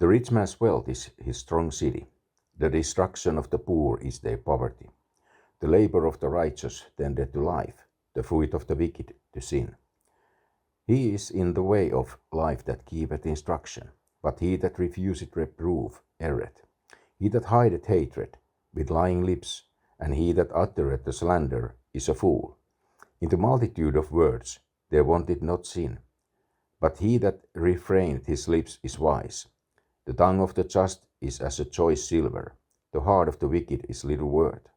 The rich man's wealth is his strong city. The destruction of the poor is their poverty. The labor of the righteous tended to life, the fruit of the wicked to sin. He is in the way of life that keepeth instruction, but he that refuseth reproof erreth. He that hideth hatred with lying lips, and he that uttereth the slander is a fool. In the multitude of words there wanteth not sin, but he that refraineth his lips is wise. The tongue of the just is as a choice silver, the heart of the wicked is little worth.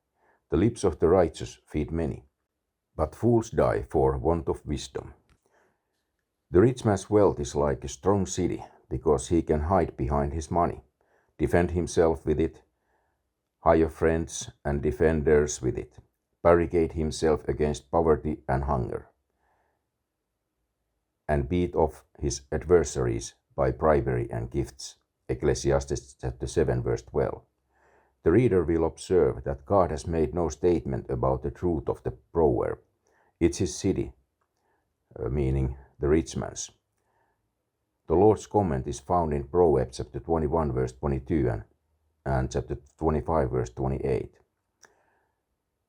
The lips of the righteous feed many, but fools die for want of wisdom. The rich man's wealth is like a strong city, because he can hide behind his money, defend himself with it, hire friends and defenders with it, barricade himself against poverty and hunger, and beat off his adversaries by bribery and gifts. Ecclesiastes chapter 7 verse 12. The reader will observe that God has made no statement about the truth of the proverb. It's his city, meaning the rich man's. The Lord's comment is found in Proverbs chapter 21 verse 22 and chapter 25 verse 28.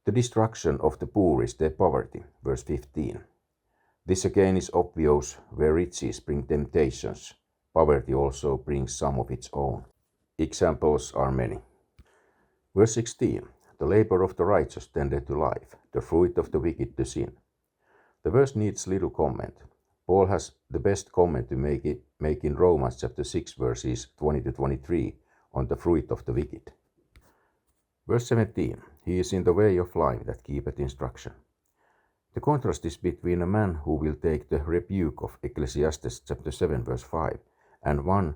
The destruction of the poor is their poverty, verse 15. This again is obvious where riches bring temptations. Poverty also brings some of its own. Examples are many. Verse 16. The labor of the righteous tended to life, the fruit of the wicked to sin. The verse needs little comment. Paul has the best comment to make in Romans chapter 6 verses 20 to 23 on the fruit of the wicked. Verse 17. He is in the way of life that keepeth instruction. The contrast is between a man who will take the rebuke of Ecclesiastes chapter 7 verse 5 and one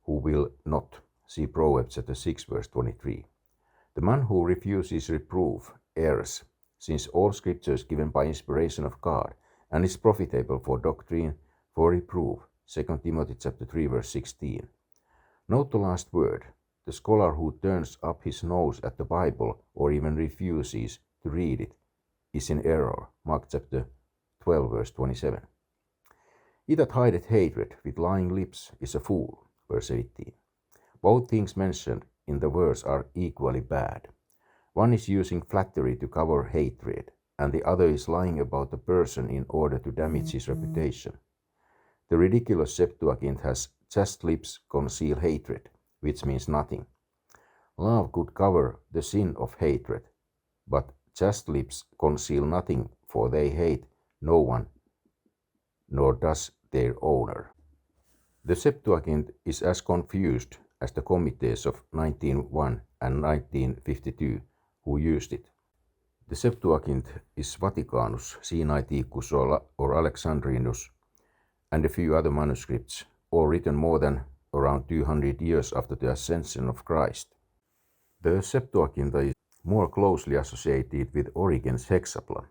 who will not. See Proverbs chapter 6 verse 23. The man who refuses reproof errs, since all scripture is given by inspiration of God and is profitable for doctrine, for reproof. 2 Timothy chapter 3 verse 16. Note the last word. The scholar who turns up his nose at the Bible or even refuses to read it is in error. Mark chapter 12 verse 27. He that hideth hatred with lying lips is a fool. Verse 18. Both things mentioned in the verse are equally bad. One is using flattery to cover hatred, and the other is lying about the person in order to damage his reputation. The ridiculous Septuagint has chaste lips conceal hatred, which means nothing. Love could cover the sin of hatred, but chaste lips conceal nothing, for they hate no one, nor does their owner. The Septuagint is as confused as the committees of 1901 and 1952 who used it. The Septuagint is Vaticanus, Sinaiticus or Alexandrinus, and a few other manuscripts, all written more than around 200 years after the ascension of Christ. The Septuagint is more closely associated with Origen's Hexapla,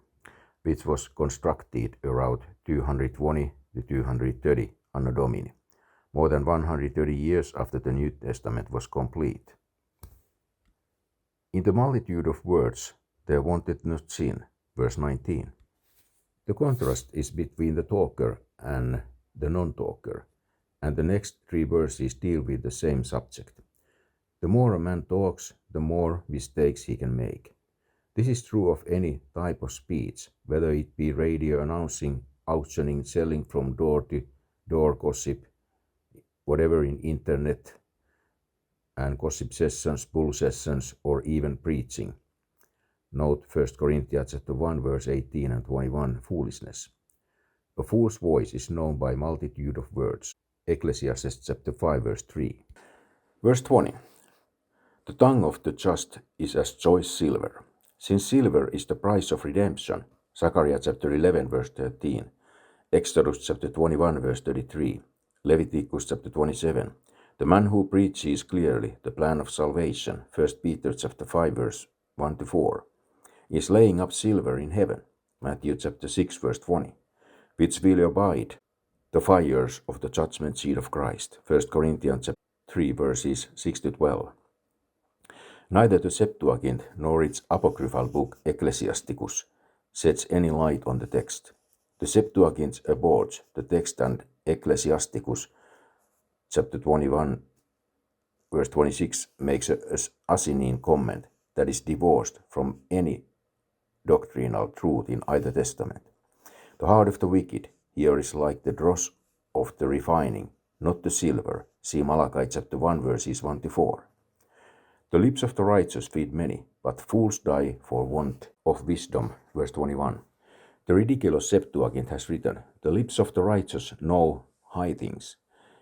which was constructed around 220 to 230 Anno Domini, more than 130 years after the New Testament was complete. In the multitude of words there wanted not sin, verse 19. The contrast is between the talker and the non-talker, and the next three verses deal with the same subject. The more a man talks, the more mistakes he can make. This is true of any type of speech, whether it be radio announcing, auctioning, selling from door to door gossip, whatever in internet and gossip sessions, bull sessions, or even preaching. Note 1 Corinthians chapter 1 verse 18 and 21, foolishness. A fool's voice is known by multitude of words. Ecclesiastes chapter 5 verse 3. Verse 20. The tongue of the just is as choice silver. Since silver is the price of redemption, Zechariah chapter 11 verse 13, Exodus chapter 21 verse 33, Leviticus chapter 27, the man who preaches clearly the plan of salvation, 1 Peter chapter 5 verse 1 to 4, is laying up silver in heaven, Matthew chapter 6 verse 20, which will abide the fires of the judgment seat of Christ, 1 Corinthians chapter 3 verses 6 to 12. Neither the Septuagint nor its apocryphal book Ecclesiasticus sheds any light on the text. The Septuagint aborts the text, and Ecclesiasticus chapter 21 verse 26, makes a asinine comment that is divorced from any doctrinal truth in either testament. The heart of the wicked here is like the dross of the refining, not the silver. See Malachi chapter 1 verses 1 to 4. The lips of the righteous feed many, but fools die for want of wisdom. Verse 21. The ridiculous Septuagint has written, the lips of the righteous know high things,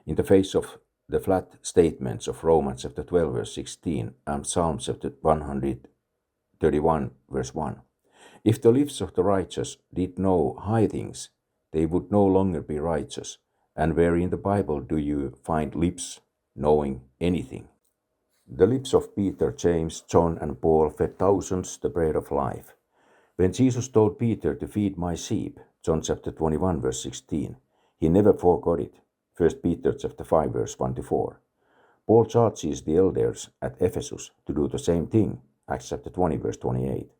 in the face of the flat statements of Romans chapter 12 verse 16 and Psalm chapter 131 verse 1. If the lips of the righteous did know high things, they would no longer be righteous. And where in the Bible do you find lips knowing anything? The lips of Peter, James, John, and Paul fed thousands the bread of life. When Jesus told Peter to feed my sheep, John chapter 21 verse 16, he never forgot it. 1 Peter chapter 5 verse 1 to 4. Paul charges the elders at Ephesus to do the same thing, Acts chapter 20 verse 28.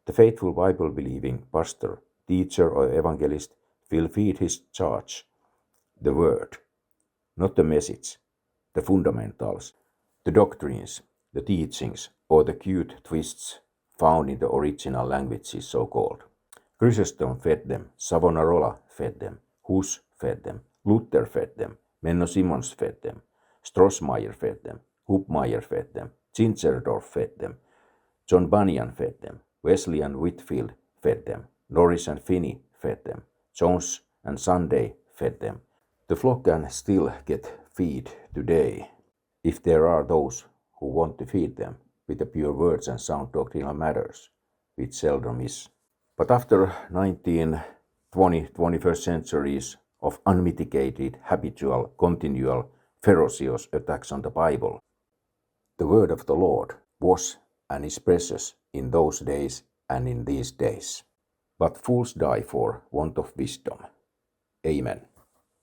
The faithful Bible-believing pastor, teacher, or evangelist will feed his charge, the word, not the message, the fundamentals, the doctrines, the teachings, or the cute twists found in the original languages so-called. Chrysostom fed them, Savonarola fed them, Hus fed them, Luther fed them, Menno Simons fed them, Strossmayer fed them, Hubmaier fed them, Zinzendorf fed them, John Bunyan fed them, Wesley and Whitfield fed them, Norris and Finney fed them, Jones and Sunday fed them. The flock can still get feed today, if there are those who want to feed them with the pure words and sound doctrinal matters, which seldom is. But after 19, 20, 21st centuries of unmitigated, habitual, continual, ferocious attacks on the Bible, the word of the Lord was and is precious in those days and in these days. But fools die for want of wisdom. Amen.